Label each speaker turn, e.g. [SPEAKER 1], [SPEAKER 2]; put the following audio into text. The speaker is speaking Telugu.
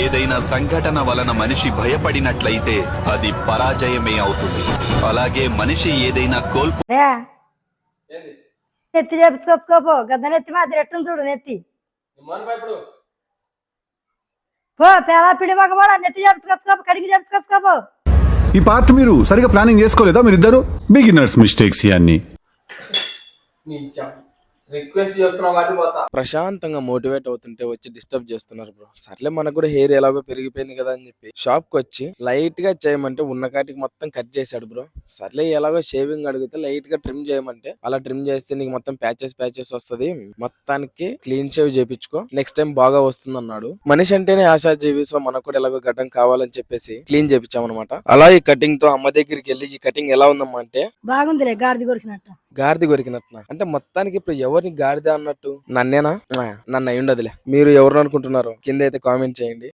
[SPEAKER 1] ఏదైనా సంఘటన వలన మనిషి భయపడినట్లయితే అది పరాజయమే అవుతుంది. అలాగే మనిషి ఏదైనా
[SPEAKER 2] రే నెత్తి చేపించుకోపో గద్ద నెత్తి మాదిరి ఎట్టు చూడు నెత్తి పో పేలా పిడి మగవాడ నెత్తి చేపించుకోపో కడిగి చేపించుకోపో.
[SPEAKER 3] ఈ పార్ట్ మీరు సరిగా ప్లానింగ్ చేసుకోలేదా? మీరిద్దరు బిగినర్స్ మిస్టేక్స్ ఇవన్నీ.
[SPEAKER 4] రిక్వెస్ట్ చేస్తున్నా వాటి పోతా.
[SPEAKER 5] ప్రశాంతంగా మోటివేట్ అవుతుంటే వచ్చి డిస్టర్బ్ చేస్తున్నారు బ్రో. సర్లే మనకు కూడా హెయిర్ ఎలాగో పెరిగిపోయింది కదా అని చెప్పి షాప్ కి వచ్చి లైట్ గా చేయమంటే ఉన్న కాటికి మొత్తం కట్ చేశాడు బ్రో. సర్లే ఎలాగో షేవింగ్ అడిగితే లైట్ గా ట్రిమ్ చేయమంటే అలా ట్రిమ్ చేస్తే నీకు మొత్తం ప్యాచెస్ వస్తది, మొత్తానికి క్లీన్ షేవ్ చేపించుకో, నెక్స్ట్ టైం బాగా వస్తుంది అన్నాడు. మనిషి అంటేనే ఆశాజీవి, సో మనకు కూడా ఎలాగో గడ్డం కావాలని చెప్పేసి క్లీన్ చేపించామన్నమాట. అలా ఈ కటింగ్ తో అమ్మ దగ్గరికి వెళ్ళి ఈ కటింగ్ ఎలా ఉందమ్మా అంటే
[SPEAKER 2] బాగుందిలే గాడిది కొరికినట్టు.
[SPEAKER 5] గాడిద కొరికినట్టునా అంటే మొత్తానికి ఇప్పుడు ఎవరిని గాడిద అన్నట్టు? నన్నేనా? నన్ను అయి ఉండదులే. మీరు ఎవరు అనుకుంటున్నారు కింద అయితే కామెంట్ చేయండి.